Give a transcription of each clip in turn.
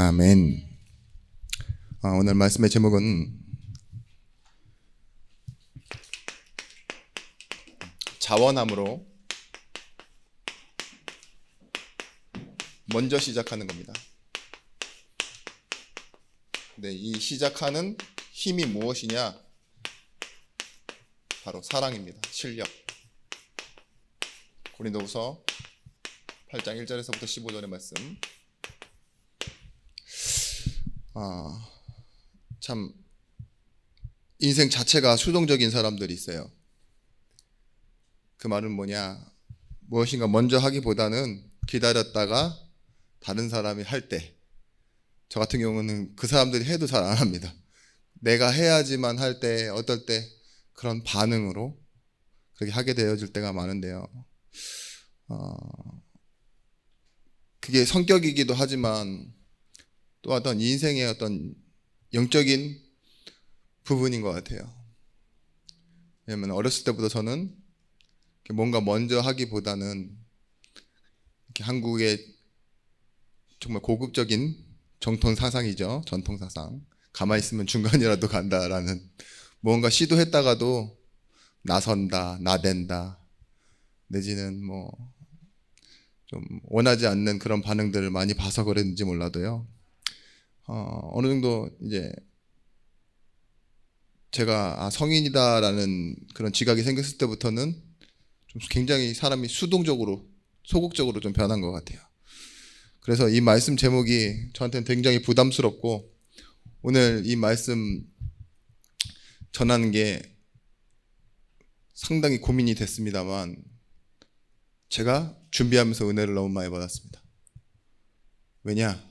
아멘. 오늘 말씀의 제목은 자원함으로 먼저 시작하는 겁니다. 네, 이 시작하는 힘이 무엇이냐? 바로 사랑입니다. 실력. 고린도후서 8장 1절에서부터 15절의 말씀. 참 인생 자체가 수동적인 사람들이 있어요. 그 말은 뭐냐? 무엇인가 먼저 하기보다는 기다렸다가 다른 사람이 할 때, 저 같은 경우는 그 사람들이 해도 잘 안 합니다. 내가 해야지만 할 때, 어떨 때 그런 반응으로 그렇게 하게 되어질 때가 많은데요. 그게 성격이기도 하지만 또 어떤 인생의 어떤 영적인 부분인 것 같아요. 왜냐하면 어렸을 때부터 저는 뭔가 먼저 하기보다는 이렇게 한국의 정말 고급적인 정통 사상이죠. 전통 사상. 가만히 있으면 중간이라도 간다라는, 뭔가 시도했다가도 나선다, 나댄다, 내지는 좀 원하지 않는 그런 반응들을 많이 봐서 그랬는지 몰라도요. 어느 정도 이제 제가 성인이다라는 그런 지각이 생겼을 때부터는 좀 굉장히 사람이 수동적으로, 소극적으로 좀 변한 것 같아요. 그래서 이 말씀 제목이 저한테는 굉장히 부담스럽고, 오늘 이 말씀 전하는 게 상당히 고민이 됐습니다만, 제가 준비하면서 은혜를 너무 많이 받았습니다. 왜냐?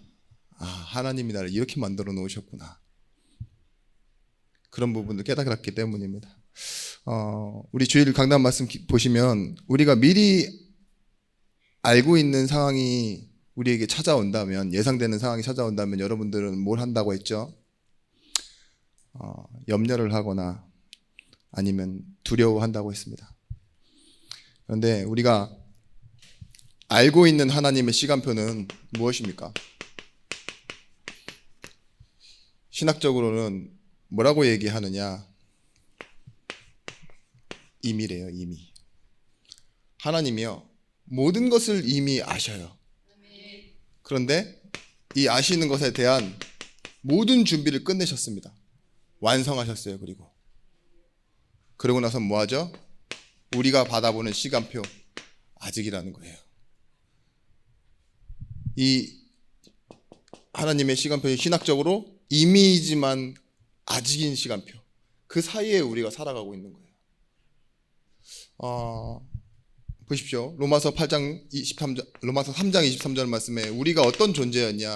하나님이 나를 이렇게 만들어 놓으셨구나. 그런 부분을 깨달았기 때문입니다. 우리 주일 강단 말씀 보시면, 우리가 미리 알고 있는 상황이 우리에게 찾아온다면, 예상되는 상황이 찾아온다면 여러분들은 뭘 한다고 했죠? 염려를 하거나 아니면 두려워한다고 했습니다. 그런데 우리가 알고 있는 하나님의 시간표는 무엇입니까? 신학적으로는 뭐라고 얘기하느냐? 이미래요, 이미. 하나님이요, 모든 것을 이미 아셔요. 그런데 이 아시는 것에 대한 모든 준비를 끝내셨습니다. 완성하셨어요. 그러고 나서 뭐 하죠? 우리가 받아보는 시간표, 아직이라는 거예요. 이 하나님의 시간표는 신학적으로 이미이지만 아직인 시간표, 그 사이에 우리가 살아가고 있는 거예요. 보십시오. 로마서 3장 23절 말씀에 우리가 어떤 존재였냐?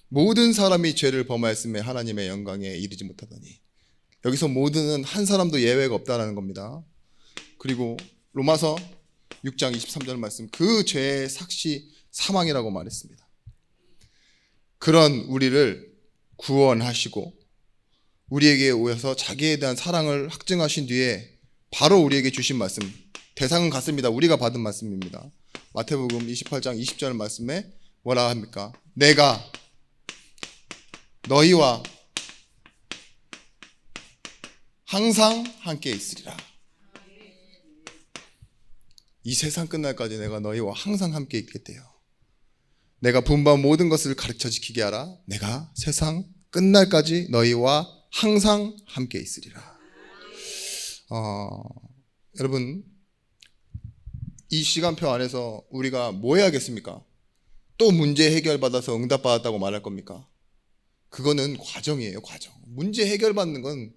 모든 사람이 죄를 범하였음에 하나님의 영광에 이르지 못하더니. 여기서 모든은 한 사람도 예외가 없다는 겁니다. 그리고 로마서 6장 23절 말씀, 그 죄의 삭시 사망이라고 말했습니다. 그런 우리를 구원하시고 우리에게 오셔서 자기에 대한 사랑을 확증하신 뒤에 바로 우리에게 주신 말씀, 대상은 같습니다. 우리가 받은 말씀입니다. 마태복음 28장 20절 말씀에 뭐라 합니까? 내가 너희와 항상 함께 있으리라. 이 세상 끝날까지 내가 너희와 항상 함께 있겠대요. 내가 분부한 모든 것을 가르쳐 지키게 하라. 내가 세상 끝날까지 너희와 항상 함께 있으리라. 여러분, 이 시간표 안에서 우리가 뭐 해야겠습니까? 또 문제 해결받아서 응답받았다고 말할 겁니까? 그거는 과정이에요, 과정. 문제 해결받는 건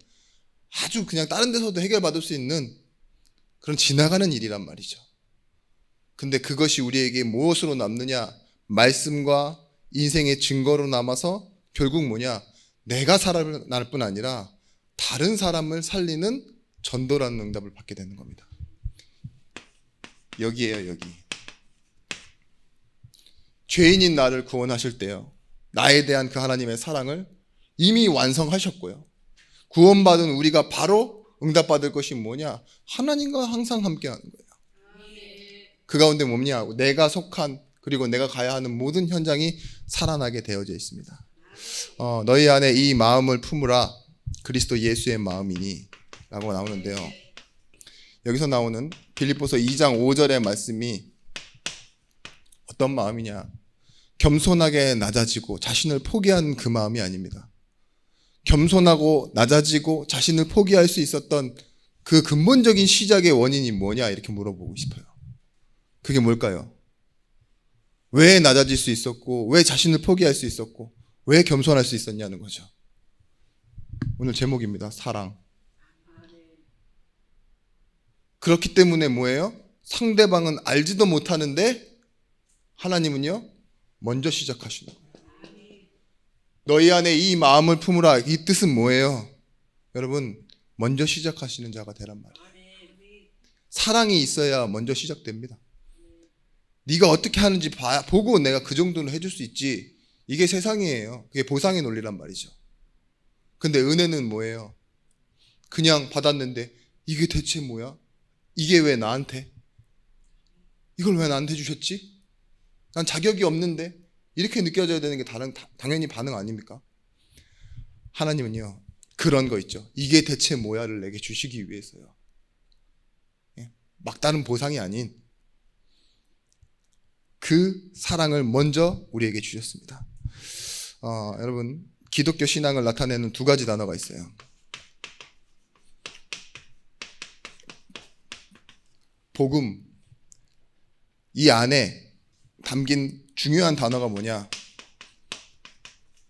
아주 그냥 다른 데서도 해결받을 수 있는 그런 지나가는 일이란 말이죠. 근데 그것이 우리에게 무엇으로 남느냐? 말씀과 인생의 증거로 남아서 결국 뭐냐? 내가 살아날 뿐 아니라 다른 사람을 살리는 전도라는 응답을 받게 되는 겁니다. 여기에요, 여기. 죄인인 나를 구원하실 때요, 나에 대한 그 하나님의 사랑을 이미 완성하셨고요, 구원받은 우리가 바로 응답받을 것이 뭐냐? 하나님과 항상 함께하는 거예요. 그 가운데 뭐냐? 내가 속한 그리고 내가 가야 하는 모든 현장이 살아나게 되어져 있습니다. 너희 안에 이 마음을 품으라 그리스도 예수의 마음이니 라고 나오는데요. 여기서 나오는 빌립보서 2장 5절의 말씀이 어떤 마음이냐? 겸손하게 낮아지고 자신을 포기한 그 마음이 아닙니다. 겸손하고 낮아지고 자신을 포기할 수 있었던 그 근본적인 시작의 원인이 뭐냐 이렇게 물어보고 싶어요. 그게 뭘까요? 왜 낮아질 수 있었고 왜 자신을 포기할 수 있었고 왜 겸손할 수 있었냐는 거죠. 오늘 제목입니다. 사랑. 그렇기 때문에 뭐예요? 상대방은 알지도 못하는데 하나님은요 먼저 시작하시는 거예요. 너희 안에 이 마음을 품으라. 이 뜻은 뭐예요? 여러분 먼저 시작하시는 자가 되란 말이에요. 사랑이 있어야 먼저 시작됩니다. 네가 어떻게 하는지 보고 내가 그 정도는 해줄 수 있지. 이게 세상이에요. 그게 보상의 논리란 말이죠. 근데 은혜는 뭐예요? 그냥 받았는데 이게 대체 뭐야? 이게 왜 나한테? 이걸 왜 나한테 주셨지? 난 자격이 없는데? 이렇게 느껴져야 되는 게 당연히 반응 아닙니까? 하나님은요 그런 거 있죠. 이게 대체 뭐야를 내게 주시기 위해서요. 막다른 보상이 아닌 그 사랑을 먼저 우리에게 주셨습니다. 여러분 기독교 신앙을 나타내는 두 가지 단어가 있어요. 복음, 이 안에 담긴 중요한 단어가 뭐냐?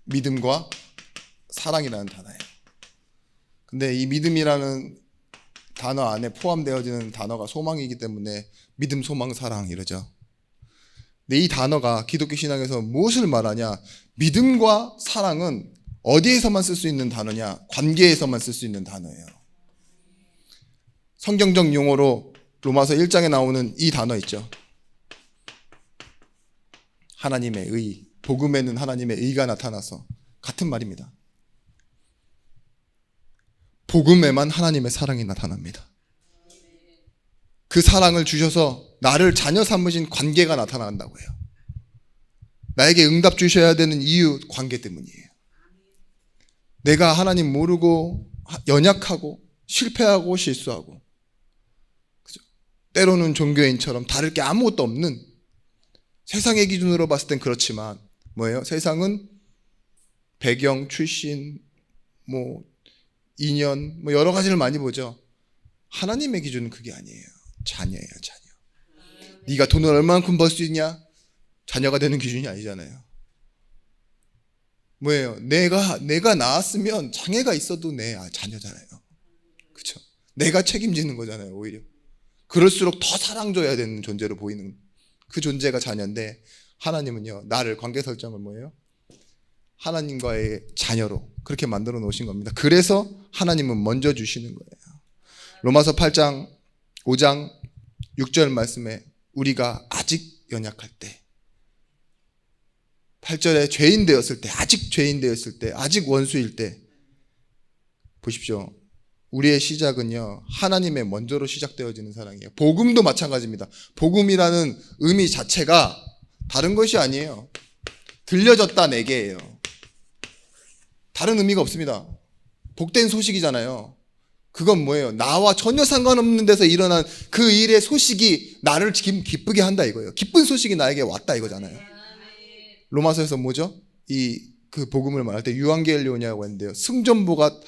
믿음과 사랑이라는 단어예요. 근데 이 믿음이라는 단어 안에 포함되어지는 단어가 소망이기 때문에 믿음, 소망, 사랑 이러죠. 근데 이 단어가 기독교 신앙에서 무엇을 말하냐? 믿음과 사랑은 어디에서만 쓸 수 있는 단어냐? 관계에서만 쓸 수 있는 단어예요. 성경적 용어로 로마서 1장에 나오는 이 단어 있죠. 하나님의 의, 복음에는 하나님의 의가 나타나서 같은 말입니다. 복음에만 하나님의 사랑이 나타납니다. 그 사랑을 주셔서 나를 자녀 삼으신 관계가 나타난다고 해요. 나에게 응답 주셔야 되는 이유 관계 때문이에요. 내가 하나님 모르고 연약하고 실패하고 실수하고 그죠? 때로는 종교인처럼 다를 게 아무것도 없는 세상의 기준으로 봤을 땐 그렇지만 뭐예요? 세상은 배경, 출신, 인연 여러 가지를 많이 보죠. 하나님의 기준은 그게 아니에요. 자녀예요, 자녀. 네가 돈을 얼마만큼 벌 수 있냐? 자녀가 되는 기준이 아니잖아요. 뭐예요? 내가 낳았으면 장애가 있어도 내 자녀잖아요. 그렇죠? 내가 책임지는 거잖아요, 오히려. 그럴수록 더 사랑 줘야 되는 존재로 보이는 그 존재가 자녀인데 하나님은요, 나를 관계 설정을 뭐예요? 하나님과의 자녀로 그렇게 만들어 놓으신 겁니다. 그래서 하나님은 먼저 주시는 거예요. 로마서 8장 5장 6절 말씀에 우리가 아직 연약할 때 8절에 죄인 되었을 때, 아직 죄인 되었을 때, 아직 원수일 때 보십시오. 우리의 시작은요, 하나님의 먼저로 시작되어지는 사랑이에요. 복음도 마찬가지입니다. 복음이라는 의미 자체가 다른 것이 아니에요. 들려졌다 내게예요. 다른 의미가 없습니다. 복된 소식이잖아요. 그건 뭐예요? 나와 전혀 상관없는 데서 일어난 그 일의 소식이 나를 기쁘게 한다 이거예요. 기쁜 소식이 나에게 왔다 이거잖아요. 로마서에서 뭐죠? 그 복음을 말할 때 유앙겔리온이라고 했는데요. 승전보가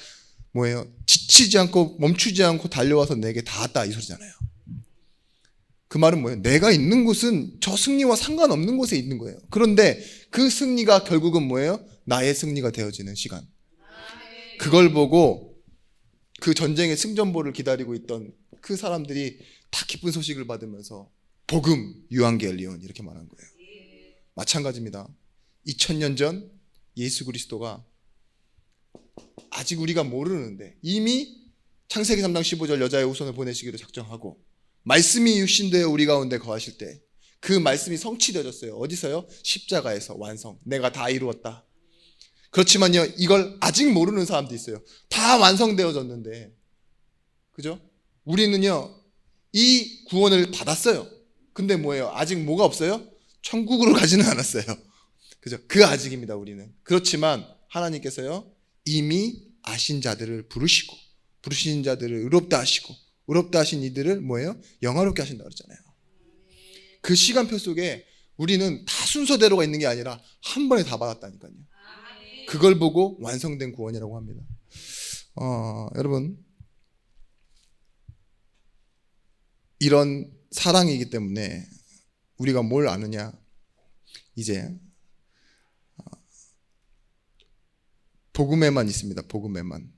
뭐예요? 지치지 않고 멈추지 않고 달려와서 내게 닿았다 이 소리잖아요. 그 말은 뭐예요? 내가 있는 곳은 저 승리와 상관없는 곳에 있는 거예요. 그런데 그 승리가 결국은 뭐예요? 나의 승리가 되어지는 시간. 그걸 보고 그 전쟁의 승전보를 기다리고 있던 그 사람들이 다 기쁜 소식을 받으면서 복음, 유앙겔리온 이렇게 말한 거예요. 마찬가지입니다. 2000년 전 예수 그리스도가 아직 우리가 모르는데 이미 창세기 3장 15절 여자의 후손을 보내시기로 작정하고 말씀이 육신되어 우리 가운데 거하실 때 그 말씀이 성취되어졌어요. 어디서요? 십자가에서 완성. 내가 다 이루었다. 그렇지만요, 이걸 아직 모르는 사람도 있어요. 다 완성되어졌는데, 그죠? 우리는요, 이 구원을 받았어요. 근데 뭐예요? 아직 뭐가 없어요? 천국으로 가지는 않았어요. 그죠? 그 아직입니다, 우리는. 그렇지만 하나님께서요, 이미 아신 자들을 부르신 자들을 의롭다 하시고, 의롭다 하신 이들을 뭐예요? 영화롭게 하신다고 그랬잖아요. 그 시간표 속에 우리는 다 순서대로가 있는 게 아니라 한 번에 다 받았다니까요. 그걸 보고 완성된 구원이라고 합니다. 여러분, 이런 사랑이기 때문에 우리가 뭘 아느냐? 이제 복음에만 있습니다. 복음에만.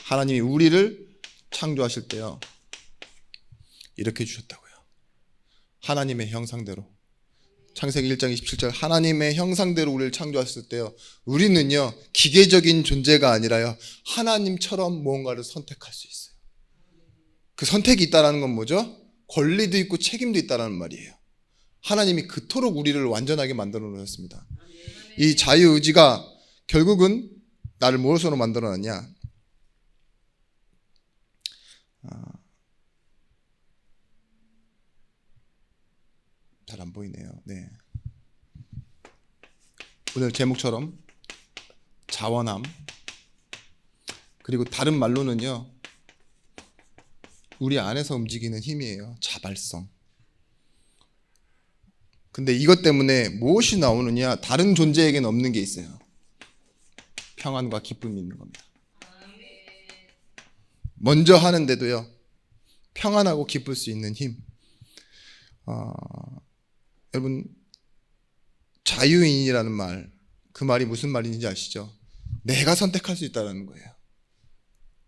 하나님이 우리를 창조하실 때요, 이렇게 주셨다고요. 하나님의 형상대로. 창세기 1장 27절, 하나님의 형상대로 우리를 창조하셨을 때요, 우리는요 기계적인 존재가 아니라요, 하나님처럼 무언가를 선택할 수 있어요. 그 선택이 있다는 건 뭐죠? 권리도 있고 책임도 있다는 말이에요. 하나님이 그토록 우리를 완전하게 만들어 놓으셨습니다. 이 자유의지가 결국은 나를 무엇으로 만들어 놨냐? 잘 안 보이네요. 네. 오늘 제목처럼 자원함, 그리고 다른 말로는요, 우리 안에서 움직이는 힘이에요. 자발성. 근데 이것 때문에 무엇이 나오느냐? 다른 존재에게는 없는 게 있어요. 평안과 기쁨이 있는 겁니다. 먼저 하는데도요, 평안하고 기쁠 수 있는 힘. 여러분, 자유인이라는 말, 그 말이 무슨 말인지 아시죠? 내가 선택할 수 있다는 거예요.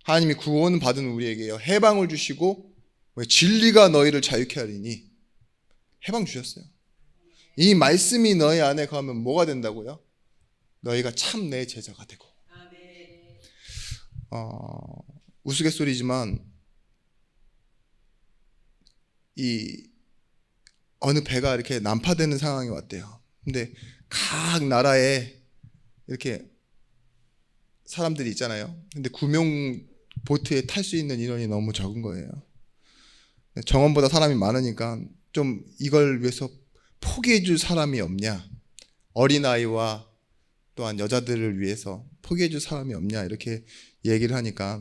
하나님이 구원 받은 우리에게요, 해방을 주시고, 진리가 너희를 자유케 하리니 해방 주셨어요. 이 말씀이 너희 안에 거하면 뭐가 된다고요? 너희가 참 내 제자가 되고. 우스갯소리지만 이 어느 배가 이렇게 난파되는 상황이 왔대요. 근데 각 나라에 이렇게 사람들이 있잖아요. 근데 구명 보트에 탈 수 있는 인원이 너무 적은 거예요. 정원보다 사람이 많으니까 좀 이걸 위해서 포기해 줄 사람이 없냐, 어린아이와 또한 여자들을 위해서 포기해 줄 사람이 없냐, 이렇게 얘기를 하니까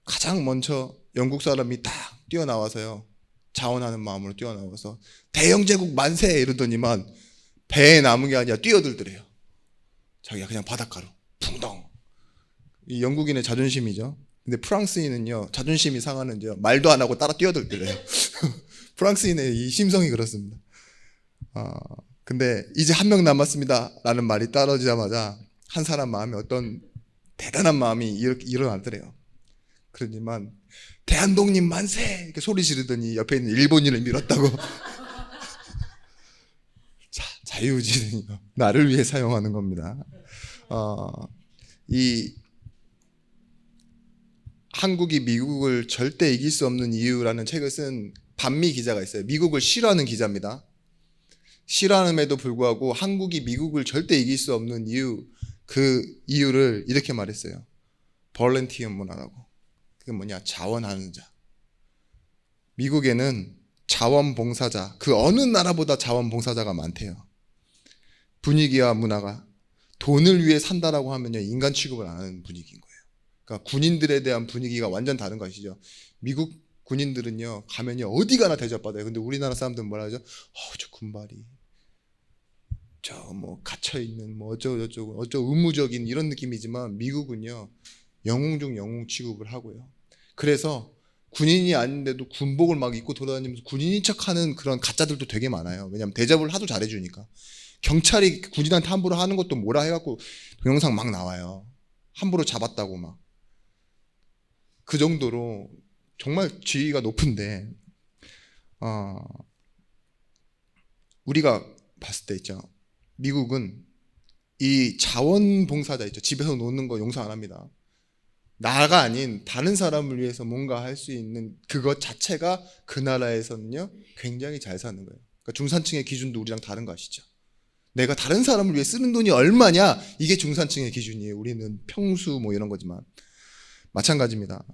가장 먼저 영국 사람이 딱 뛰어나와서요, 자원하는 마음으로 뛰어나와서 대영제국 만세 이러더니만 배에 남은 게 아니라 뛰어들더래요. 자기가 그냥 바닷가로 붕덩. 이 영국인의 자존심이죠. 근데 프랑스인은요, 자존심이 상하는데요, 말도 안 하고 따라 뛰어들더래요. 프랑스인의 이 심성이 그렇습니다. 근데 이제 한 명 남았습니다 라는 말이 떨어지자마자 한 사람 마음에 어떤 대단한 마음이 일어나더래요. 그러지만 대한독립 만세 이렇게 소리 지르더니 옆에 있는 일본인을 밀었다고. 자유의지는요, 나를 위해 사용하는 겁니다. 이 한국이 미국을 절대 이길 수 없는 이유라는 책을 쓴 반미 기자가 있어요. 미국을 싫어하는 기자입니다. 싫어함에도 불구하고 한국이 미국을 절대 이길 수 없는 이유, 그 이유를 이렇게 말했어요. 볼런티어 문화라고. 그게 뭐냐? 자원하는 자. 미국에는 자원봉사자, 그 어느 나라보다 자원봉사자가 많대요. 분위기와 문화가 돈을 위해 산다라고 하면요, 인간 취급을 안 하는 분위기인 거예요. 그러니까 군인들에 대한 분위기가 완전 다른 것이죠. 미국 군인들은요, 가면요 어디 가나 대접받아요. 근데 우리나라 사람들은 뭐라 하죠? 저 군발이 저 뭐 갇혀있는 뭐 어쩌고 의무적인 이런 느낌이지만, 미국은요 영웅 중 영웅 취급을 하고요. 그래서 군인이 아닌데도 군복을 막 입고 돌아다니면서 군인인 척하는 그런 가짜들도 되게 많아요. 왜냐하면 대접을 하도 잘해주니까. 경찰이 군인한테 함부로 하는 것도 뭐라 해갖고 동영상 막 나와요. 함부로 잡았다고 막. 그 정도로 정말 지위가 높은데, 우리가 봤을 때 있죠, 미국은 이 자원봉사자 있죠, 집에서 노는 거 용서 안 합니다. 나가 아닌 다른 사람을 위해서 뭔가 할 수 있는 그것 자체가 그 나라에서는요 굉장히 잘 사는 거예요. 그러니까 중산층의 기준도 우리랑 다른 거 아시죠? 내가 다른 사람을 위해 쓰는 돈이 얼마냐, 이게 중산층의 기준이에요. 우리는 평수 뭐 이런 거지만 마찬가지입니다.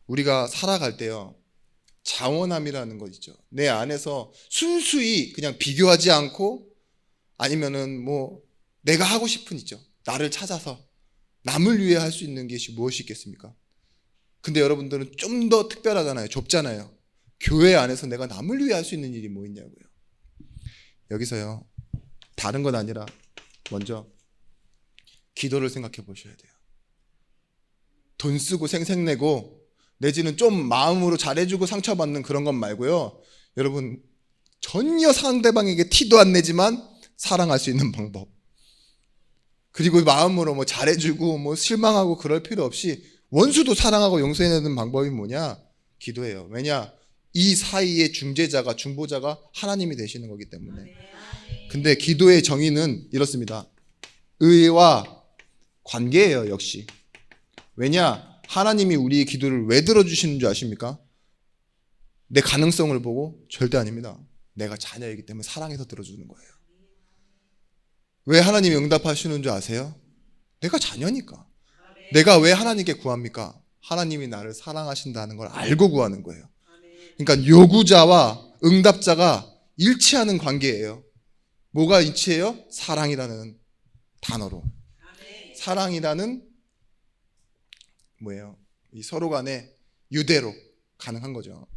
우리가 살아갈 때요, 자원함이라는 것 있죠. 내 안에서 순수히 그냥 비교하지 않고 아니면은 뭐 내가 하고 싶은 있죠. 나를 찾아서 남을 위해 할 수 있는 것이 무엇이 있겠습니까? 근데 여러분들은 좀 더 특별하잖아요. 좁잖아요. 교회 안에서 내가 남을 위해 할 수 있는 일이 뭐 있냐고요. 여기서요. 다른 건 아니라 먼저 기도를 생각해 보셔야 돼요. 돈 쓰고 생색내고 내지는 좀 마음으로 잘해주고 상처받는 그런 것 말고요. 여러분 전혀 상대방에게 티도 안 내지만 사랑할 수 있는 방법. 그리고 마음으로 뭐 잘해주고 뭐 실망하고 그럴 필요 없이 원수도 사랑하고 용서해내는 방법이 뭐냐? 기도예요. 왜냐? 이 사이의 중재자가 중보자가 하나님이 되시는 거기 때문에. 근데 기도의 정의는 이렇습니다. 의와 관계예요, 역시. 왜냐? 하나님이 우리의 기도를 왜 들어주시는 줄 아십니까? 내 가능성을 보고? 절대 아닙니다. 내가 자녀이기 때문에 사랑해서 들어주는 거예요. 왜 하나님이 응답하시는 줄 아세요? 내가 자녀니까. 내가 왜 하나님께 구합니까? 하나님이 나를 사랑하신다는 걸 알고 구하는 거예요. 그러니까 요구자와 응답자가 일치하는 관계예요. 뭐가 일치해요? 사랑이라는 단어로. 사랑이라는 뭐예요? 이 서로 간에 유대로 가능한 거죠.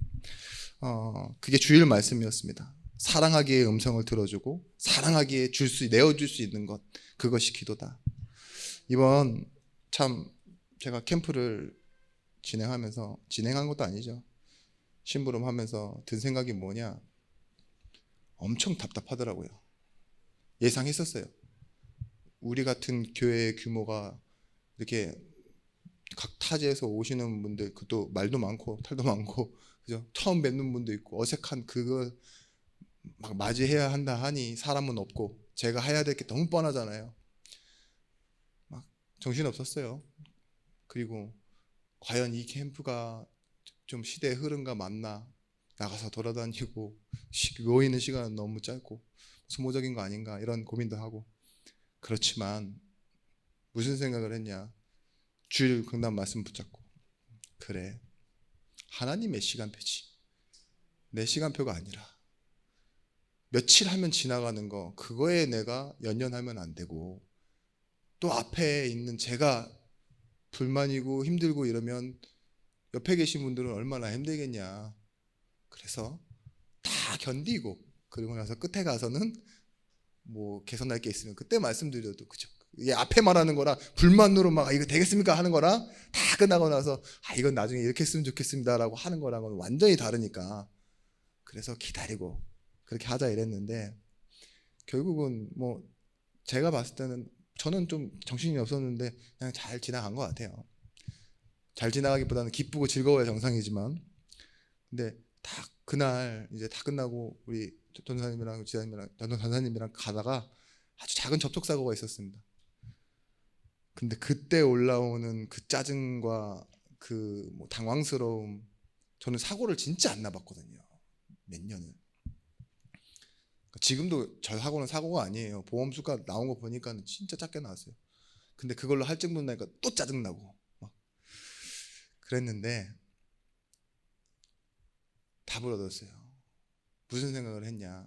그게 주일 말씀이었습니다. 사랑하기의 음성을 들어주고 사랑하기에 내어줄 수 있는 것, 그것이 기도다. 이번 참 제가 캠프를 진행한 것도 아니죠. 심부름하면서 든 생각이 뭐냐? 엄청 답답하더라고요. 예상했었어요. 우리 같은 교회의 규모가 이렇게 각 타지에서 오시는 분들, 그것도 말도 많고 탈도 많고, 그죠? 처음 뵙는 분도 있고 어색한 그걸 막 맞이해야 한다 하니 사람은 없고 제가 해야 될 게 너무 뻔하잖아요. 막 정신 없었어요. 그리고 과연 이 캠프가 좀 시대의 흐름과 맞나? 나가서 돌아다니고 모이는 시간은 너무 짧고 소모적인 거 아닌가 이런 고민도 하고. 그렇지만 무슨 생각을 했냐? 주일 강단 말씀 붙잡고, 그래, 하나님의 시간표지 내 시간표가 아니라 며칠 하면 지나가는 거, 그거에 내가 연연하면 안 되고, 또 앞에 있는 제가 불만이고 힘들고 이러면 옆에 계신 분들은 얼마나 힘들겠냐. 그래서 다 견디고, 그리고 나서 끝에 가서는 뭐 개선할 게 있으면 그때 말씀드려도, 그죠? 이게 앞에 말하는 거랑 불만으로 막 이거 되겠습니까 하는 거랑 다 끝나고 나서 이건 나중에 이렇게 했으면 좋겠습니다라고 하는 거랑은 완전히 다르니까. 그래서 기다리고 그렇게 하자 이랬는데, 결국은 뭐 제가 봤을 때는 저는 좀 정신이 없었는데 그냥 잘 지나간 것 같아요. 잘 지나가기보다는 기쁘고 즐거워야 정상이지만, 근데 딱 그날 이제 다 끝나고 우리 전도사님이랑 지사님이랑 전도사님이랑 가다가 아주 작은 접촉사고가 있었습니다. 근데 그때 올라오는 그 짜증과 그 뭐 당황스러움, 저는 사고를 진짜 안 나봤거든요. 몇 년을. 지금도 저 사고는 사고가 아니에요. 보험수가 나온 거 보니까 진짜 작게 나왔어요. 근데 그걸로 할증분 나니까 또 짜증나고 막 그랬는데 답을 얻었어요. 무슨 생각을 했냐?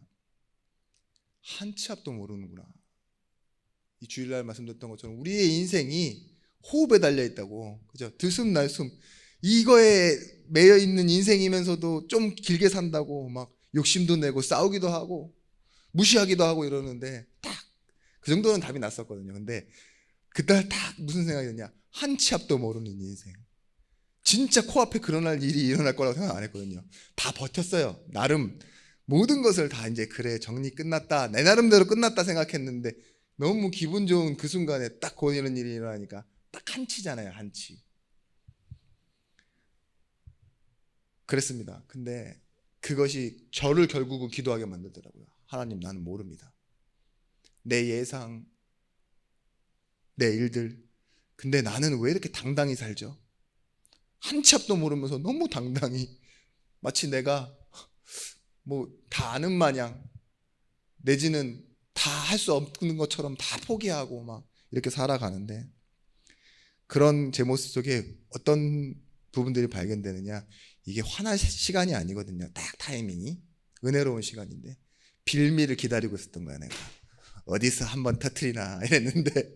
한 치 앞도 모르는구나. 이 주일날 말씀드렸던 것처럼 우리의 인생이 호흡에 달려 있다고, 그죠? 들숨날숨 이거에 매여 있는 인생이면서도 좀 길게 산다고 막 욕심도 내고 싸우기도 하고 무시하기도 하고 이러는데, 딱 그 정도는 답이 났었거든요. 근데 그날 딱 무슨 생각이 드냐? 한 치 앞도 모르는 인생. 진짜 코앞에 그런 일이 일어날 거라고 생각 안 했거든요. 다 버텼어요. 나름 모든 것을 다 이제 그래 정리 끝났다, 내 나름대로 끝났다 생각했는데, 너무 기분 좋은 그 순간에 딱 이런 일이 일어나니까 딱 한 치잖아요. 한 치. 그랬습니다. 근데 그것이 저를 결국은 기도하게 만들더라고요. 하나님, 나는 모릅니다. 내 예상, 내 일들. 근데 나는 왜 이렇게 당당히 살죠? 한 치 앞도 모르면서 너무 당당히, 마치 내가 뭐 다 아는 마냥, 내지는 다 할 수 없는 것처럼 다 포기하고 막 이렇게 살아가는데, 그런 제 모습 속에 어떤 부분들이 발견되느냐? 이게 화날 시간이 아니거든요. 딱 타이밍이 은혜로운 시간인데 빌미를 기다리고 있었던 거야. 내가 어디서 한번 터트리나 이랬는데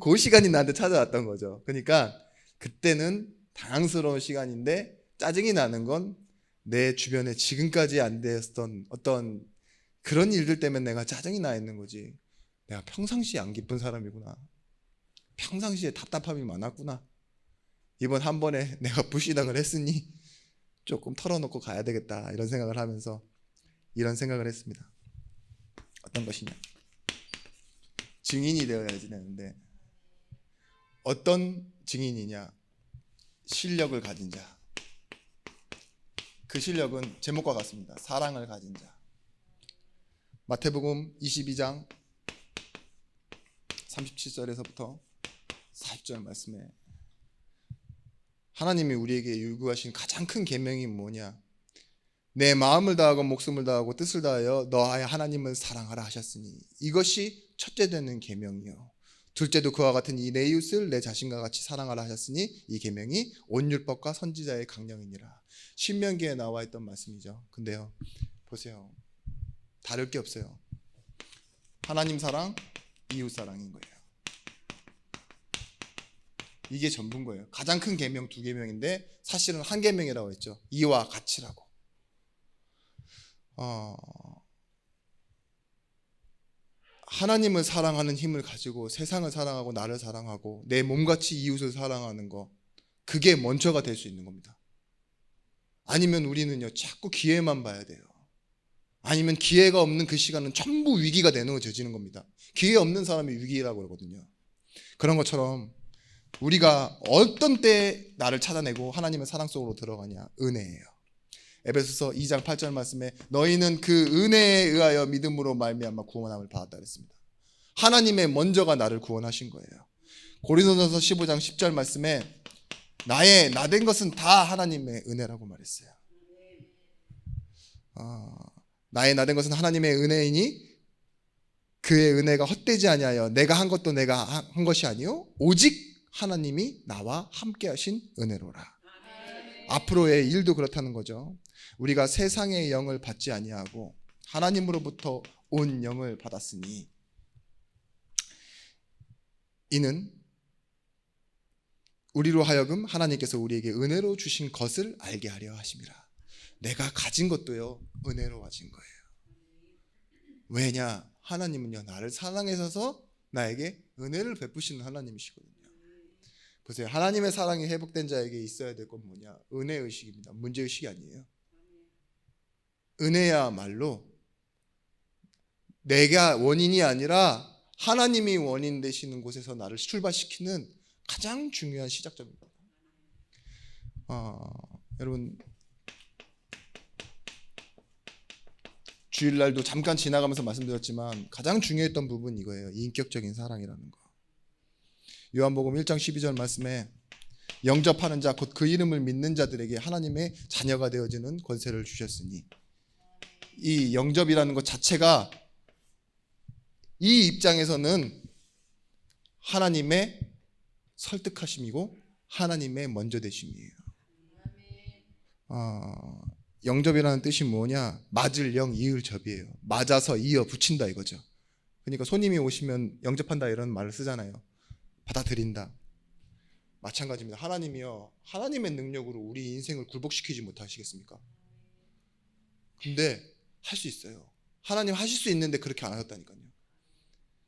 그 시간이 나한테 찾아왔던 거죠. 그러니까 그때는 당황스러운 시간인데 짜증이 나는 건 내 주변에 지금까지 안 되었던 어떤 그런 일들 때문에 내가 짜증이 나 있는 거지. 내가 평상시에 안 기쁜 사람이구나. 평상시에 답답함이 많았구나. 이번 한 번에 내가 불신앙을 했으니 조금 털어놓고 가야 되겠다 이런 생각을 하면서 이런 생각을 했습니다. 어떤 것이냐, 증인이 되어야지 되는데 어떤 증인이냐, 실력을 가진 자. 그 실력은 제목과 같습니다. 사랑을 가진 자. 마태복음 22장 37절에서부터 40절 말씀에 하나님이 우리에게 요구하신 가장 큰 계명이 뭐냐, 내 마음을 다하고 목숨을 다하고 뜻을 다하여 너의 하나님을 사랑하라 하셨으니 이것이 첫째 되는 계명이요, 둘째도 그와 같은 이 내 이웃을 내 자신과 같이 사랑하라 하셨으니 이 계명이 온 율법과 선지자의 강령이니라. 신명기에 나와 있던 말씀이죠. 근데요, 보세요, 다를 게 없어요. 하나님 사랑, 이웃 사랑인 거예요. 이게 전부인 거예요. 가장 큰 계명 두 계명인데 사실은 한 계명이라고 했죠. 이와 같이라고. 하나님을 사랑하는 힘을 가지고 세상을 사랑하고 나를 사랑하고 내 몸같이 이웃을 사랑하는 거, 그게 먼저가 될 수 있는 겁니다. 아니면 우리는요 자꾸 기회만 봐야 돼요. 아니면 기회가 없는 그 시간은 전부 위기가 내놓여지는 겁니다. 기회 없는 사람이 위기라고 그러거든요. 그런 것처럼 우리가 어떤 때 나를 찾아내고 하나님의 사랑 속으로 들어가냐, 은혜예요. 에베소서 2장 8절 말씀에 너희는 그 은혜에 의하여 믿음으로 말미암아 구원함을 받았다 그랬습니다. 하나님의 먼저가 나를 구원하신 거예요. 고린도전서 15장 10절 말씀에 나의 나된 것은 다 하나님의 은혜라고 말했어요. 나의 나된 것은 하나님의 은혜이니 그의 은혜가 헛되지 아니하여 내가 한 것도 내가 한 것이 아니요 오직 하나님이 나와 함께 하신 은혜로라. 앞으로의 일도 그렇다는 거죠. 우리가 세상의 영을 받지 아니하고 하나님으로부터 온 영을 받았으니 이는 우리로 하여금 하나님께서 우리에게 은혜로 주신 것을 알게 하려 하심이라. 내가 가진 것도요 은혜로 가진 거예요. 왜냐, 하나님은요 나를 사랑하셔서 나에게 은혜를 베푸시는 하나님이시거든요. 보세요, 하나님의 사랑이 회복된 자에게 있어야 될 건 뭐냐, 은혜의식입니다. 문제의식이 아니에요. 은혜야말로 내가 원인이 아니라 하나님이 원인 되시는 곳에서 나를 출발시키는 가장 중요한 시작점입니다. 여러분 주일날도 잠깐 지나가면서 말씀드렸지만 가장 중요했던 부분이 이거예요. 인격적인 사랑이라는 거. 요한복음 1장 12절 말씀에 영접하는 자 곧 그 이름을 믿는 자들에게 하나님의 자녀가 되어지는 권세를 주셨으니, 이 영접이라는 것 자체가 이 입장에서는 하나님의 설득하심이고 하나님의 먼저 되심이에요. 영접이라는 뜻이 뭐냐, 맞을 영 이을 접이에요. 맞아서 이어 붙인다 이거죠. 그러니까 손님이 오시면 영접한다 이런 말을 쓰잖아요. 받아들인다. 마찬가지입니다. 하나님이요, 하나님의 능력으로 우리 인생을 굴복시키지 못하시겠습니까? 근데 할 수 있어요. 하나님 하실 수 있는데 그렇게 안 하셨다니까요.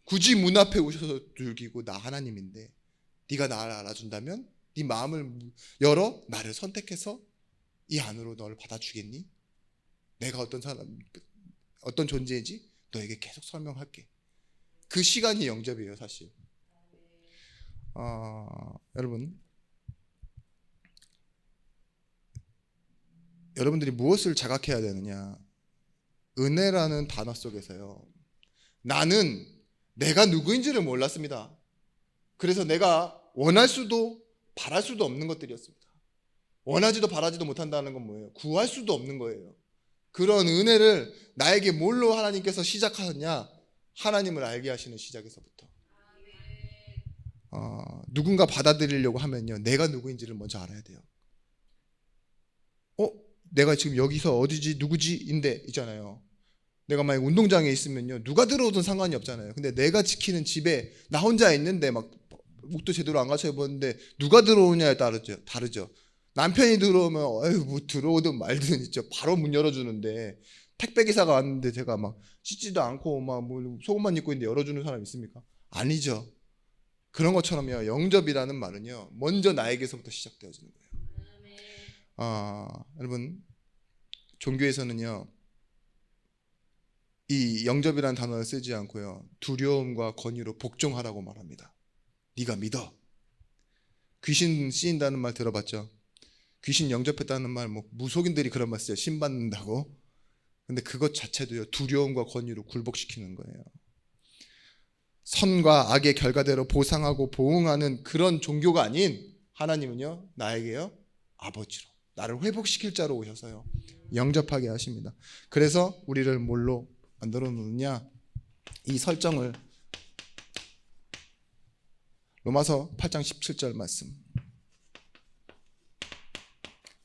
굳이 문 앞에 오셔서 즐기고 나 하나님인데 네가 나를 알아준다면 네 마음을 열어 나를 선택해서 이 안으로 너를 받아주겠니? 내가 어떤 사람, 어떤 존재인지 너에게 계속 설명할게. 그 시간이 영접이에요 사실. 여러분들이 무엇을 자각해야 되느냐, 은혜라는 단어 속에서요 나는 내가 누구인지를 몰랐습니다. 그래서 내가 원할 수도 바랄 수도 없는 것들이었습니다. 원하지도 바라지도 못한다는 건 뭐예요? 구할 수도 없는 거예요. 그런 은혜를 나에게 뭘로 하나님께서 시작하셨냐, 하나님을 알게 하시는 시작에서부터. 누군가 받아들이려고 하면요 내가 누구인지를 먼저 알아야 돼요. 내가 지금 여기서 어디지 누구지 인데 있잖아요. 내가 만약 운동장에 있으면요, 누가 들어오든 상관이 없잖아요. 근데 내가 지키는 집에 나 혼자 있는데 막 목도 제대로 안 갖춰 입었는데 누가 들어오냐에 다르죠. 남편이 들어오면 뭐 들어오든 말든 있죠. 바로 문 열어주는데, 택배 기사가 왔는데 제가 막 씻지도 않고 막 뭐 속옷만 입고 있는데 열어주는 사람 있습니까? 아니죠. 그런 것처럼요, 영접이라는 말은요, 먼저 나에게서부터 시작되어지는 거예요. 여러분, 종교에서는요, 이 영접이라는 단어를 쓰지 않고요, 두려움과 권위로 복종하라고 말합니다. 네가 믿어. 귀신 씌인다는 말 들어봤죠? 귀신 영접했다는 말, 뭐 무속인들이 그런 말 쓰죠. 신 받는다고. 근데 그것 자체도요, 두려움과 권위로 굴복시키는 거예요. 선과 악의 결과대로 보상하고 보응하는 그런 종교가 아닌, 하나님은요, 나에게요, 아버지로 나를 회복시킬 자로 오셔서요, 영접하게 하십니다. 그래서 우리를 뭘로 만들어 놓느냐, 이 설정을 로마서 8장 17절 말씀,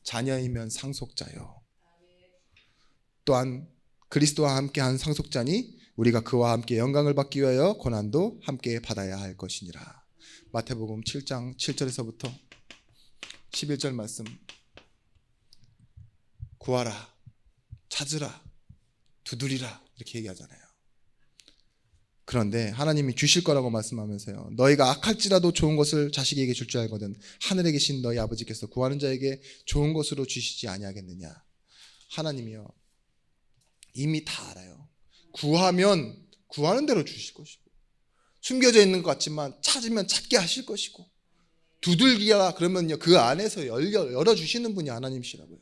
자녀이면 상속자요, 또한 그리스도와 함께한 상속자니 우리가 그와 함께 영광을 받기 위하여 고난도 함께 받아야 할 것이니라. 마태복음 7장 7절에서부터 11절 말씀, 구하라, 찾으라, 두드리라 이렇게 얘기하잖아요. 그런데 하나님이 주실 거라고 말씀하면서요, 너희가 악할지라도 좋은 것을 자식에게 줄 줄 알거든 하늘에 계신 너희 아버지께서 구하는 자에게 좋은 것으로 주시지 아니하겠느냐. 하나님이요, 이미 다 알아요. 구하면 구하는 대로 주실 것이고, 숨겨져 있는 것 같지만 찾으면 찾게 하실 것이고, 두들기라 그러면요, 그 안에서 열어주시는 분이 하나님이시라고요.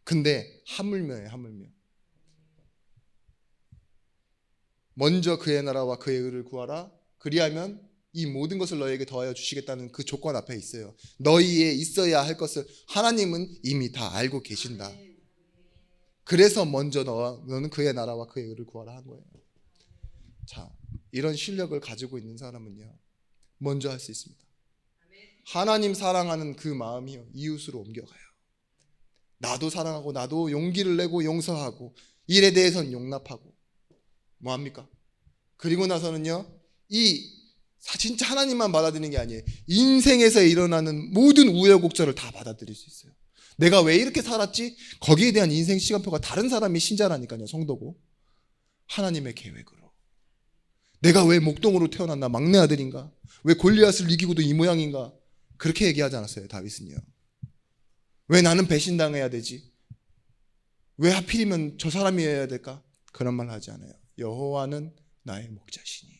근데 하물며요, 하물며 먼저 그의 나라와 그의 의를 구하라. 그리하면 이 모든 것을 너희에게 더하여 주시겠다는 그 조건 앞에 있어요. 너희에 있어야 할 것을 하나님은 이미 다 알고 계신다. 그래서 먼저 너는 그의 나라와 그의 의를 구하라 한 거예요. 자, 이런 실력을 가지고 있는 사람은요, 먼저 할 수 있습니다. 하나님 사랑하는 그 마음이요, 이웃으로 옮겨가요. 나도 사랑하고, 나도 용기를 내고 용서하고, 일에 대해서는 용납하고, 뭐합니까? 그리고 나서는요, 진짜 하나님만 받아들이는 게 아니에요. 인생에서 일어나는 모든 우여곡절을 다 받아들일 수 있어요. 내가 왜 이렇게 살았지? 거기에 대한 인생 시간표가 다른 사람이 신자라니까요, 성도고. 하나님의 계획으로. 내가 왜 목동으로 태어났나? 막내 아들인가? 왜 골리앗을 이기고도 이 모양인가? 그렇게 얘기하지 않았어요, 다윗은요. 왜 나는 배신당해야 되지? 왜 하필이면 저 사람이어야 될까? 그런 말 하지 않아요. 여호와는 나의 목자시니,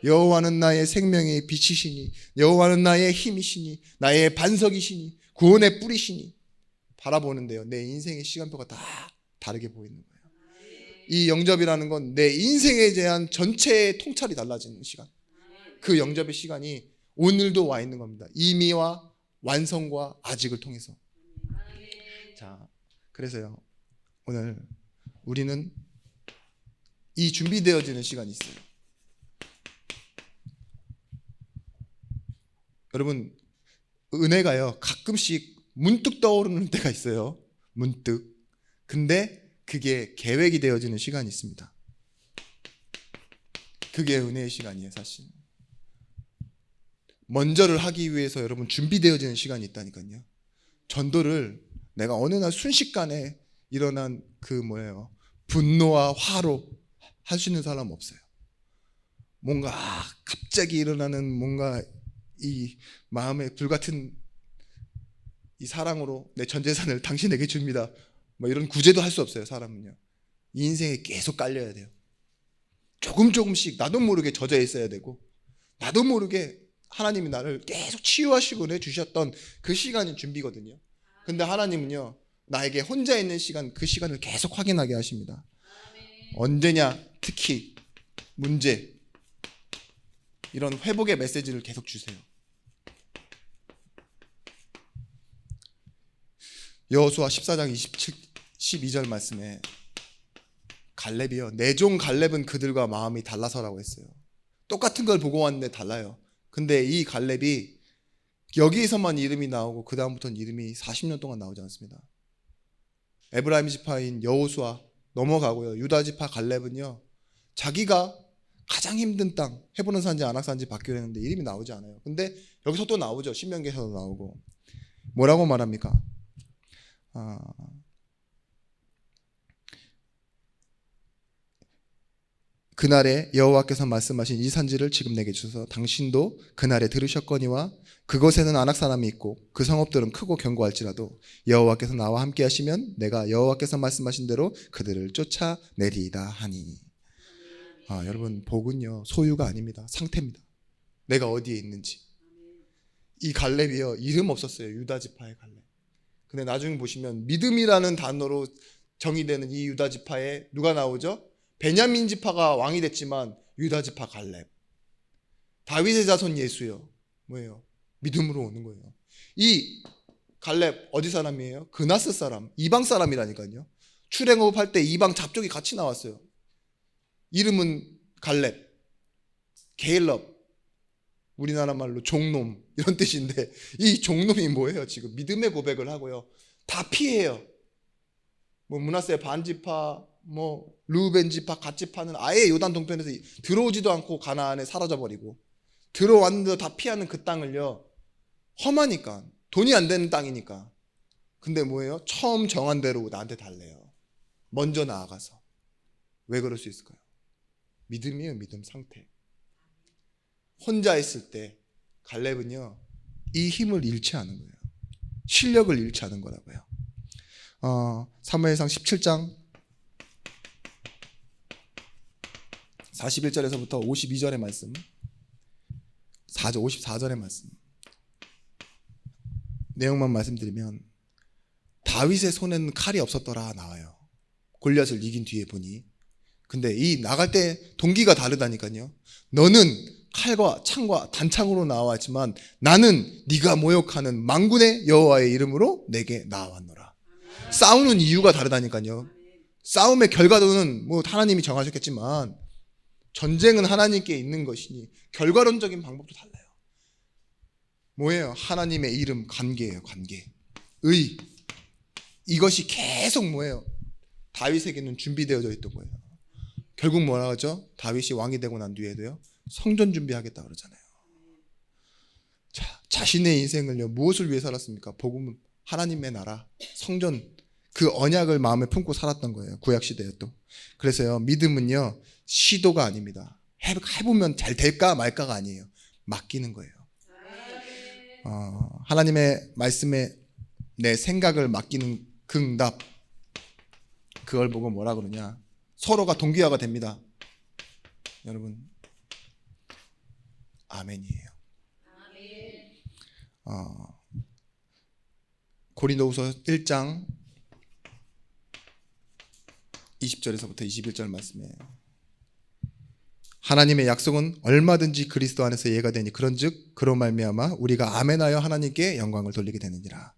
여호와는 나의 생명의 빛이시니, 여호와는 나의 힘이시니, 나의 반석이시니, 구원의 뿌리시니, 바라보는데요, 내 인생의 시간표가 다 다르게 보이는 거예요. 이 영접이라는 건 내 인생에 대한 전체의 통찰이 달라지는 시간, 그 영접의 시간이 오늘도 와 있는 겁니다. 이미와 완성과 아직을 통해서. 자, 그래서요, 오늘 우리는 이 준비되어지는 시간이 있어요. 여러분, 은혜가요, 가끔씩 문득 떠오르는 때가 있어요. 문득. 근데 그게 계획이 되어지는 시간이 있습니다. 그게 은혜의 시간이에요, 사실. 먼저를 하기 위해서 여러분 준비되어지는 시간이 있다니까요. 전도를 내가 어느 날 순식간에 일어난 분노와 화로 할 수 있는 사람 없어요. 뭔가 갑자기 일어나는 뭔가 이 마음의 불같은 이 사랑으로 내 전 재산을 당신에게 줍니다, 뭐 이런 구제도 할 수 없어요. 사람은요, 이 인생에 계속 깔려야 돼요. 조금씩 나도 모르게 젖어 있어야 되고, 나도 모르게 하나님이 나를 계속 치유하시고 해주셨던 그 시간이 준비거든요. 근데 하나님은요, 나에게 혼자 있는 시간, 그 시간을 계속 확인하게 하십니다. 언제냐? 특히 문제, 이런 회복의 메시지를 계속 주세요. 여호수아 14장 12절 말씀에 갈렙이요, 내 종 갈렙은 그들과 마음이 달라서라고 했어요. 똑같은 걸 보고 왔는데 달라요. 근데 이 갈렙이 여기에서만 이름이 나오고 그 다음부터는 이름이 40년 동안 나오지 않습니다. 에브라임 지파인 여호수아 넘어가고요. 유다 지파 갈렙은요, 자기가 가장 힘든 땅, 헤브론 산지 아낙 산지 받기로 했는데 이름이 나오지 않아요. 근데 여기서 또 나오죠. 신명기에서도 나오고. 뭐라고 말합니까? 그날에 여호와께서 말씀하신 이 산지를 지금 내게 주셔서 당신도 그날에 들으셨거니와 그곳에는 아낙 사람이 있고 그 성읍들은 크고 견고할지라도 여호와께서 나와 함께 하시면 내가 여호와께서 말씀하신 대로 그들을 쫓아내리이다 하니. 여러분, 복은요 소유가 아닙니다. 상태입니다. 내가 어디에 있는지. 이 갈렙이요 이름 없었어요. 유다 지파의 갈렙. 근데 나중에 보시면 믿음이라는 단어로 정의되는 이 유다 지파에 누가 나오죠? 베냐민 지파가 왕이 됐지만 유다 지파 갈렙. 다윗의 자손 예수요. 뭐예요? 믿음으로 오는 거예요. 이 갈렙 어디 사람이에요? 그나스 사람, 이방 사람이라니까요. 출애굽할 때 이방 잡족이 같이 나왔어요. 이름은 갈렙, 게일럽, 우리나라 말로 종놈 이런 뜻인데 이 종놈이 뭐예요? 지금 믿음의 고백을 하고요. 다 피해요. 뭐 므낫세 반지파, 뭐 르우벤 지파, 갓 지파는 아예 요단 동편에서 들어오지도 않고 가나안에 사라져 버리고, 들어왔는데도 다 피하는 그 땅을요, 험하니까, 돈이 안 되는 땅이니까. 근데 뭐예요? 처음 정한 대로 나한테 달래요. 먼저 나아가서. 왜 그럴 수 있을까요? 믿음이에요. 믿음 상태. 혼자 있을 때 갈렙은요 이 힘을 잃지 않은 거예요. 실력을 잃지 않은 거라고요. 사무엘상 17장 41절에서부터 52절의 말씀, 54절의 말씀 내용만 말씀드리면, 다윗의 손에는 칼이 없었더라 나와요. 골리앗을 이긴 뒤에 보니. 근데 이 나갈 때 동기가 다르다니까요. 너는 칼과 창과 단창으로 나왔지만 나는 네가 모욕하는 만군의 여호와의 이름으로 내게 나왔노라. 싸우는 이유가 다르다니까요. 싸움의 결과도는 뭐 하나님이 정하셨겠지만 전쟁은 하나님께 있는 것이니 결과론적인 방법도 달라요. 뭐예요? 하나님의 이름, 관계예요. 관계. 의. 이것이 계속 뭐예요? 다윗에게는 준비되어져 있던 거예요. 결국 뭐라 하죠? 다윗이 왕이 되고 난 뒤에도요, 성전 준비하겠다 그러잖아요. 자, 자신의 인생을요 무엇을 위해 살았습니까? 복음, 하나님의 나라, 성전, 그 언약을 마음에 품고 살았던 거예요. 구약 시대에 또. 그래서요 믿음은요 시도가 아닙니다. 해보면 잘 될까 말까가 아니에요. 맡기는 거예요. 하나님의 말씀에 내 생각을 맡기는 그 응답, 그걸 보고 뭐라 그러냐, 서로가 동기화가 됩니다. 여러분, 아멘이에요. 고린도후서 1장 20절에서부터 21절 말씀이에요. 하나님의 약속은 얼마든지 그리스도 안에서 예가 되니 그런즉 그로 말미암아 우리가 아멘하여 하나님께 영광을 돌리게 되느니라.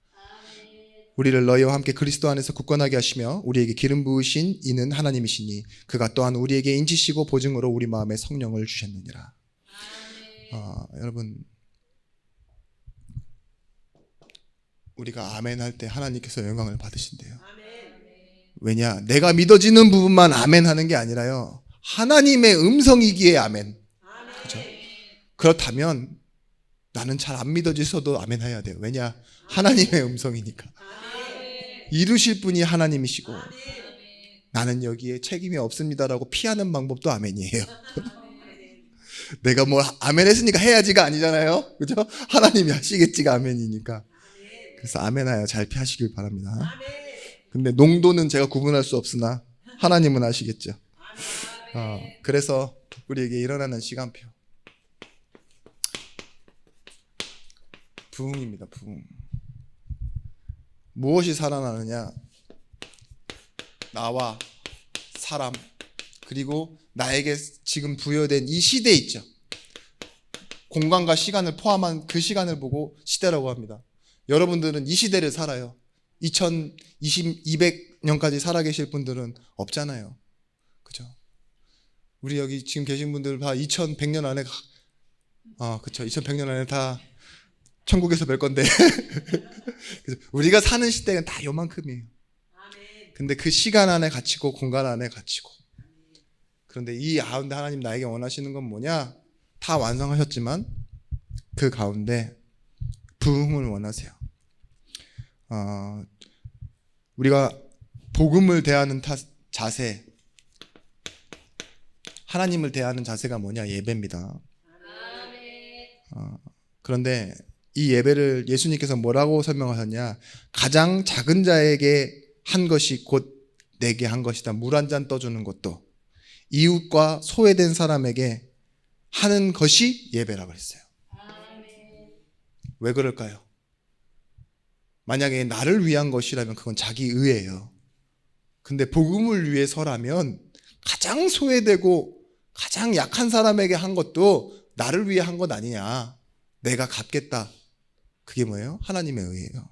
우리를 너희와 함께 그리스도 안에서 굳건하게 하시며 우리에게 기름 부으신 이는 하나님이시니 그가 또한 우리에게 인치시고 보증으로 우리 마음에 성령을 주셨느니라. 여러분, 우리가 아멘 할 때 하나님께서 영광을 받으신대요. 왜냐? 내가 믿어지는 부분만 아멘 하는 게 아니라요, 하나님의 음성이기에 아멘. 그렇죠? 그렇다면 나는 잘 안 믿어지셔도 아멘 해야 돼요. 왜냐? 하나님의 음성이니까. 이루실 분이 하나님이시고 나는 여기에 책임이 없습니다라고 피하는 방법도 아멘이에요. 내가 뭐 아멘 했으니까 해야지가 아니잖아요. 그죠? 하나님이 하시겠지가 아멘이니까. 그래서 아멘하여 잘 피하시길 바랍니다. 근데 농도는 제가 구분할 수 없으나 하나님은 아시겠죠. 그래서 우리에게 일어나는 시간표, 부흥입니다. 부흥. 무엇이 살아나느냐? 나와 사람, 그리고 나에게 지금 부여된 이 시대 있죠. 공간과 시간을 포함한 그 시간을 보고 시대라고 합니다. 여러분들은 이 시대를 살아요. 200년까지 살아계실 분들은 없잖아요. 그죠? 우리 여기 지금 계신 분들 다 2100년 안에 그쵸, 2100년 안에 다 천국에서 뵐 건데 우리가 사는 시대는 다 요만큼이에요. 근데 그 시간 안에 갇히고 공간 안에 갇히고. 그런데 이 가운데 하나님 나에게 원하시는 건 뭐냐? 다 완성하셨지만 그 가운데 부흥을 원하세요. 우리가 복음을 대하는 자세, 하나님을 대하는 자세가 뭐냐? 예배입니다. 그런데 이 예배를 예수님께서 뭐라고 설명하셨냐? 가장 작은 자에게 한 것이 곧 내게 한 것이다. 물 한 잔 떠주는 것도 이웃과 소외된 사람에게 하는 것이 예배라고 했어요. 왜 그럴까요? 만약에 나를 위한 것이라면 그건 자기 의예요. 근데 복음을 위해서라면 가장 소외되고 가장 약한 사람에게 한 것도 나를 위해 한 것 아니냐. 내가 갚겠다. 그게 뭐예요? 하나님의 의예요.